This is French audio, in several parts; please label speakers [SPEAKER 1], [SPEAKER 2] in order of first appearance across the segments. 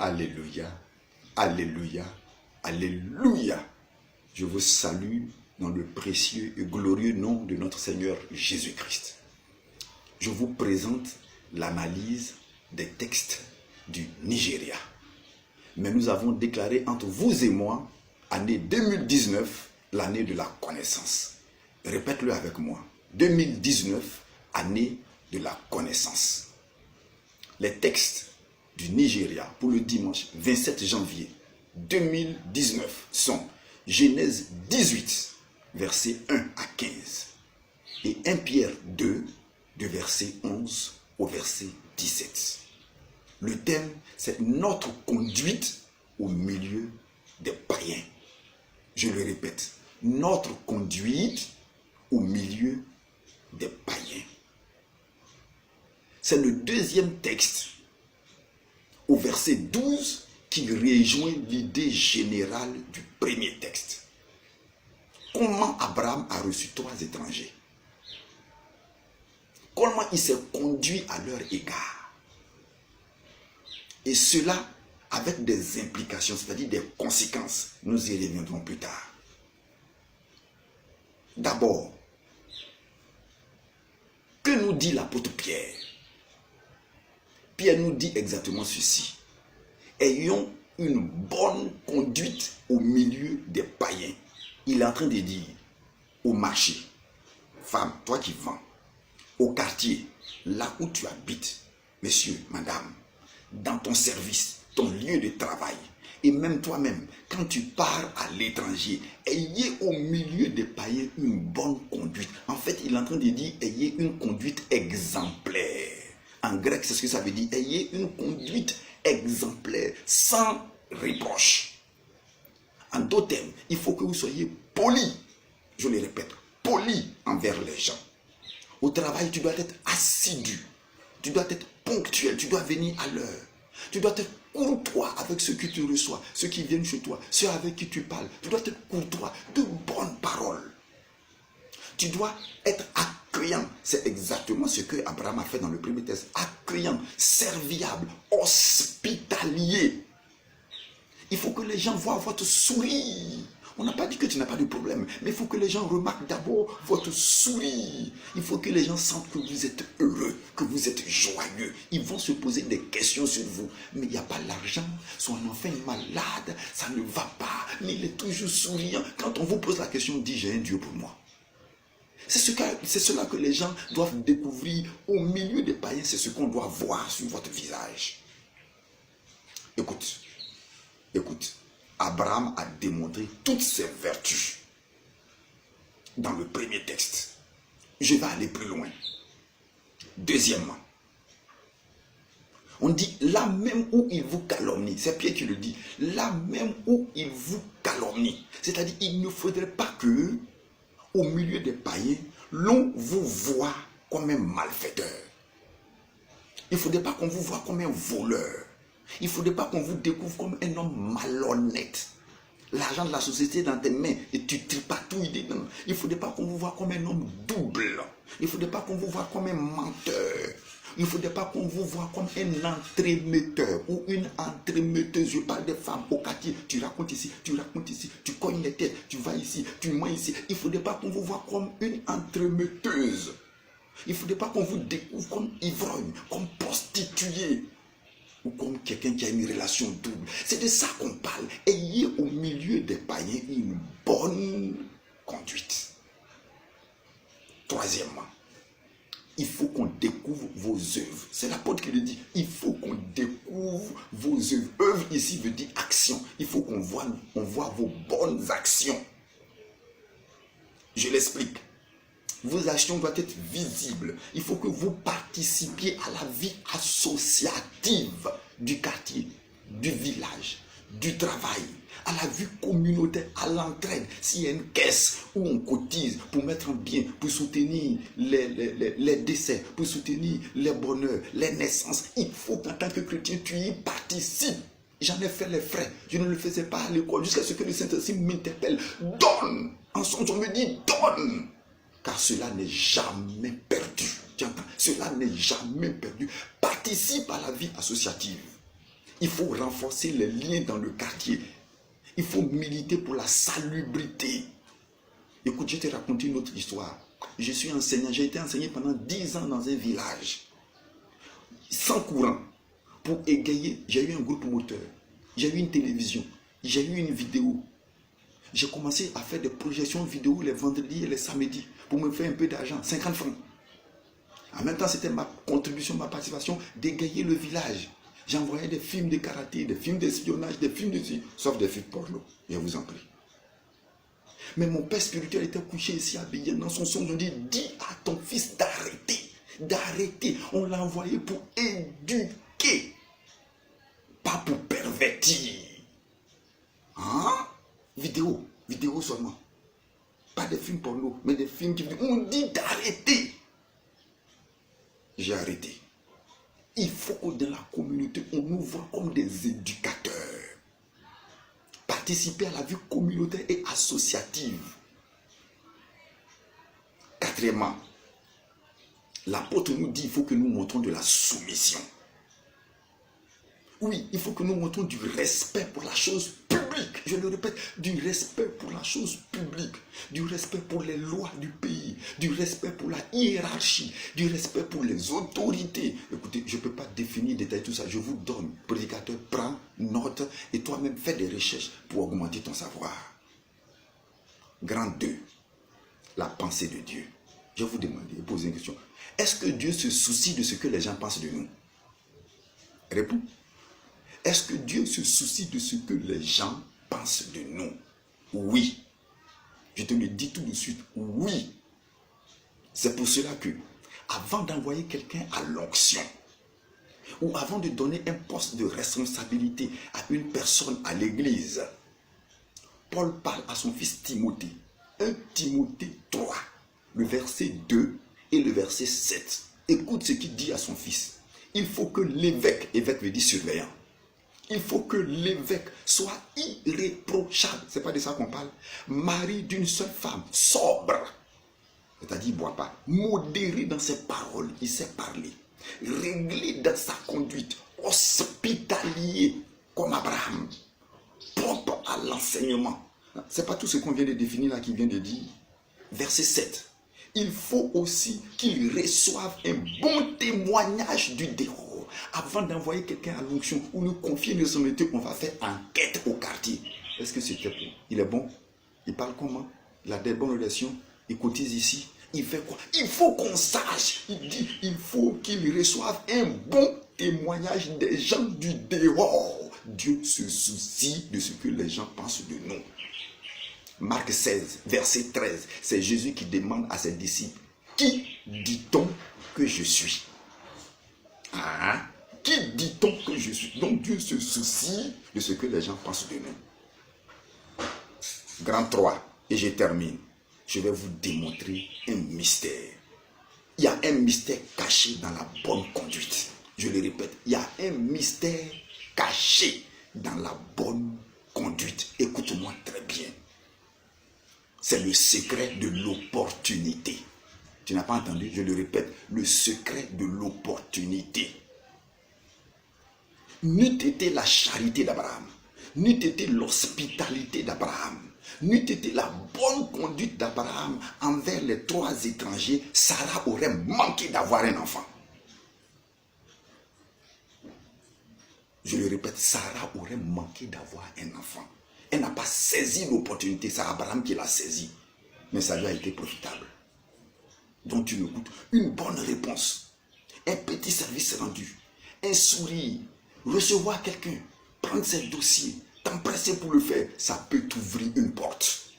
[SPEAKER 1] Alléluia, alléluia, alléluia. Je vous salue dans le précieux et glorieux nom de notre Seigneur Jésus-Christ. Je vous présente l'analyse des textes du Nigeria. Mais nous avons déclaré entre vous et moi, année 2019, l'année de la connaissance. Répète-le avec moi. 2019, année de la connaissance. Les textes du Nigeria pour le dimanche 27 janvier 2019 sont Genèse 18, versets 1 à 15 et 1 Pierre 2, de verset 11 au verset 17. Le thème, c'est notre conduite au milieu des païens. Je le répète, notre conduite au milieu des païens. C'est le deuxième texte au verset 12 qui rejoint l'idée générale du premier texte. Comment Abraham a reçu 3 étrangers? Comment il s'est conduit à leur égard? Et cela avec des implications, c'est-à-dire des conséquences. Nous y reviendrons plus tard. D'abord, que nous dit l'apôtre Pierre? Pierre nous dit exactement ceci. Ayons une bonne conduite au milieu des païens. Il est en train de dire au marché, femme, toi qui vends, au quartier, là où tu habites, monsieur, madame, dans ton service, ton lieu de travail, et même toi-même, quand tu pars à l'étranger, ayez au milieu des païens une bonne conduite. En fait, il est en train de dire, ayez une conduite exemplaire. En grec, c'est ce que ça veut dire. Ayez une conduite exemplaire, sans reproche. En d'autres termes, il faut que vous soyez poli. Je le répète, poli envers les gens. Au travail, tu dois être assidu. Tu dois être ponctuel. Tu dois venir à l'heure. Tu dois être courtois avec ceux que tu reçois, ceux qui viennent chez toi, ceux avec qui tu parles. Tu dois être courtois, de bonnes paroles. Tu dois être accueillant. C'est exactement ce que Abraham a fait dans le premier texte. Accueillant, serviable, hospitalier. Il faut que les gens voient votre sourire. On n'a pas dit que tu n'as pas de problème, mais il faut que les gens remarquent d'abord votre sourire. Il faut que les gens sentent que vous êtes heureux, que vous êtes joyeux. Ils vont se poser des questions sur vous. Mais il n'y a pas l'argent, son enfant est malade, ça ne va pas, mais il est toujours souriant. Quand on vous pose la question, dis j'ai un Dieu pour moi. C'est cela que les gens doivent découvrir au milieu des païens. C'est ce qu'on doit voir sur votre visage. Écoute. Abraham a démontré toutes ses vertus dans le premier texte. Je vais aller plus loin. Deuxièmement, on dit là même où il vous calomnie, c'est Pierre qui le dit, là même où il vous calomnie. C'est-à-dire il ne faudrait pas que au milieu des païens, l'on vous voit comme un malfaiteur. Il ne faudrait pas qu'on vous voit comme un voleur. Il ne faudrait pas qu'on vous découvre comme un homme malhonnête. L'argent de la société est dans tes mains et tu tripatouilles dedans. Il ne faudrait pas qu'on vous voit comme un homme double. Il ne faudrait pas qu'on vous voit comme un menteur. Il ne faudrait pas qu'on vous voit comme un entremetteur ou une entremetteuse. Je parle des femmes au quartier. Tu racontes ici, tu cognes les têtes, tu vas ici, tu mens ici. Il ne faudrait pas qu'on vous voit comme une entremetteuse. Il ne faudrait pas qu'on vous découvre comme ivrogne, comme prostituée. Ou comme quelqu'un qui a une relation double. C'est de ça qu'on parle. Ayez au milieu des païens une bonne conduite. Troisièmement, il faut qu'on découvre vos œuvres. C'est l'apôtre qui le dit. Il faut qu'on découvre vos œuvres. Œuvre ici veut dire action. Il faut qu'on voit vos bonnes actions. Je l'explique. Vos actions doivent être visibles. Il faut que vous participiez à la vie associative du quartier, du village, du travail, à la vie communautaire, à l'entraide. S'il y a une caisse où on cotise pour mettre en bien, pour soutenir les décès, pour soutenir les bonheurs, les naissances, il faut qu'en tant que chrétien, tu y participes. J'en ai fait les frais. Je ne le faisais pas à l'école jusqu'à ce que le Saint-Esprit m'interpelle. Donne. En son temps, on me dit donne. Car cela n'est jamais perdu. Tu entends? Cela n'est jamais perdu. Participe à la vie associative. Il faut renforcer les liens dans le quartier. Il faut militer pour la salubrité. Écoute, je vais te raconter une autre histoire. Je suis enseignant, j'ai été enseigné pendant 10 ans dans un village. Sans courant. Pour égayer, j'ai eu un groupe moteur. J'ai eu une télévision. J'ai eu une vidéo. J'ai commencé à faire des projections vidéo les vendredis et les samedis pour me faire un peu d'argent, 50 francs. En même temps, c'était ma contribution, ma participation d'égayer le village. J'envoyais des films de karaté, des films d'espionnage, des films de... sauf des films porno, je vous en prie. Mais mon père spirituel était couché ici à Béguin. Dans son songe, on dit, dis à ton fils d'arrêter. D'arrêter. On l'a envoyé pour éduquer. Pas pour pervertir. Hein? Vidéo seulement. Pas des films porno, mais des films qui... On dit d'arrêter. J'ai arrêté. Il faut que dans la communauté, on nous voit comme des éducateurs. Participer à la vie communautaire et associative. Quatrièmement, l'apôtre nous dit qu'il faut que nous montrons de la soumission. Oui, il faut que nous montrons du respect pour la chose publique. Je le répète, du respect pour la chose publique, du respect pour les lois du pays, du respect pour la hiérarchie, du respect pour les autorités. Écoutez, je ne peux pas définir, détailler tout ça. Je vous donne, prédicateur, prends note et toi-même fais des recherches pour augmenter ton savoir. Grand 2, la pensée de Dieu. Je vais vous demander, poser une question. Est-ce que Dieu se soucie de ce que les gens pensent de nous? Réponds. Est-ce que Dieu se soucie de ce que les gens pensent de nous? Oui. Je te le dis tout de suite, oui. C'est pour cela que, avant d'envoyer quelqu'un à l'onction, ou avant de donner un poste de responsabilité à une personne à l'église, Paul parle à son fils Timothée. 1 Timothée 3, le verset 2 et le verset 7. Écoute ce qu'il dit à son fils. Il faut que l'évêque veut dire surveillant, il faut que l'évêque soit irréprochable. Ce n'est pas de ça qu'on parle. Mari d'une seule femme, sobre. C'est-à-dire, il ne boit pas. Modéré dans ses paroles, il sait parler. Réglé dans sa conduite. Hospitalier, comme Abraham. Propre à l'enseignement. Ce n'est pas tout ce qu'on vient de définir là, qu'il vient de dire. Verset 7. Il faut aussi qu'il reçoive un bon témoignage du dévot. Avant d'envoyer quelqu'un à l'onction ou nous confier une responsabilité, on va faire enquête au quartier. Est-ce que c'était bon? Il est bon? Il parle comment? Il a des bonnes relations? Il cotise ici? Il fait quoi? Il faut qu'on sache. Il dit, il faut qu'il reçoive un bon témoignage des gens du dehors. Dieu se soucie de ce que les gens pensent de nous. Marc 16, verset 13, c'est Jésus qui demande à ses disciples, qui dit-on que je suis? Ah, qui dit-on que je suis? Donc Dieu se soucie de ce que les gens pensent de nous. Grand 3, et je termine. Je vais vous démontrer un mystère. Il y a un mystère caché dans la bonne conduite. Je le répète, il y a un mystère caché dans la bonne conduite. Écoute-moi très bien. C'est le secret de l'opportunité. Tu n'as pas entendu? Je le répète, le secret de l'opportunité. N'eût été la charité d'Abraham, n'eût été l'hospitalité d'Abraham, n'eût été la bonne conduite d'Abraham envers les 3 étrangers, Sarah aurait manqué d'avoir un enfant. Je le répète, Sarah aurait manqué d'avoir un enfant. Elle n'a pas saisi l'opportunité, c'est Abraham qui l'a saisi. Mais ça lui a été profitable. Donc tu me coûtes une bonne réponse, un petit service rendu, un sourire, recevoir quelqu'un, prendre ses dossiers, t'empresser pour le faire, ça peut t'ouvrir une porte.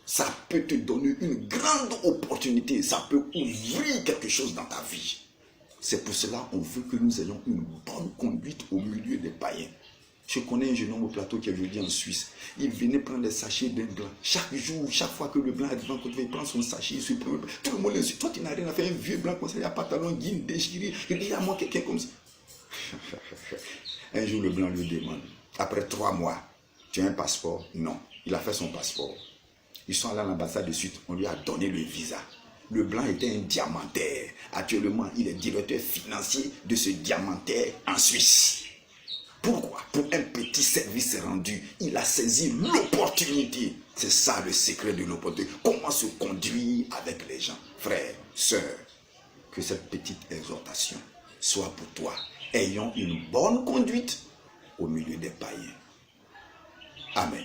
[SPEAKER 1] Ça peut te donner une grande opportunité, ça peut ouvrir quelque chose dans ta vie. C'est pour cela qu'on veut que nous ayons une bonne conduite au milieu des païens. Je connais un jeune homme au plateau qui est venu en Suisse. Il venait prendre des sachets d'un blanc. Chaque jour, chaque fois que le blanc arrive en côté, il prend son sachet, il se prend. Tout le monde l'insulte. Toi, tu n'as rien à faire. Un vieux blanc comme ça, il a pantalon, guine, déchiré. Il dit à moi quelqu'un comme ça. Un jour, le blanc lui demande, après 3 mois, tu as un passeport? Non. Il a fait son passeport. Ils sont allés à l'ambassade de suite. On lui a donné le visa. Le blanc était un diamantaire. Actuellement, il est directeur financier de ce diamantaire en Suisse. Pourquoi? Pour un petit service rendu, il a saisi l'opportunité. C'est ça le secret de l'opportunité. Comment se conduire avec les gens. Frères, sœurs, que cette petite exhortation soit pour toi. Ayons une bonne conduite au milieu des païens. Amen.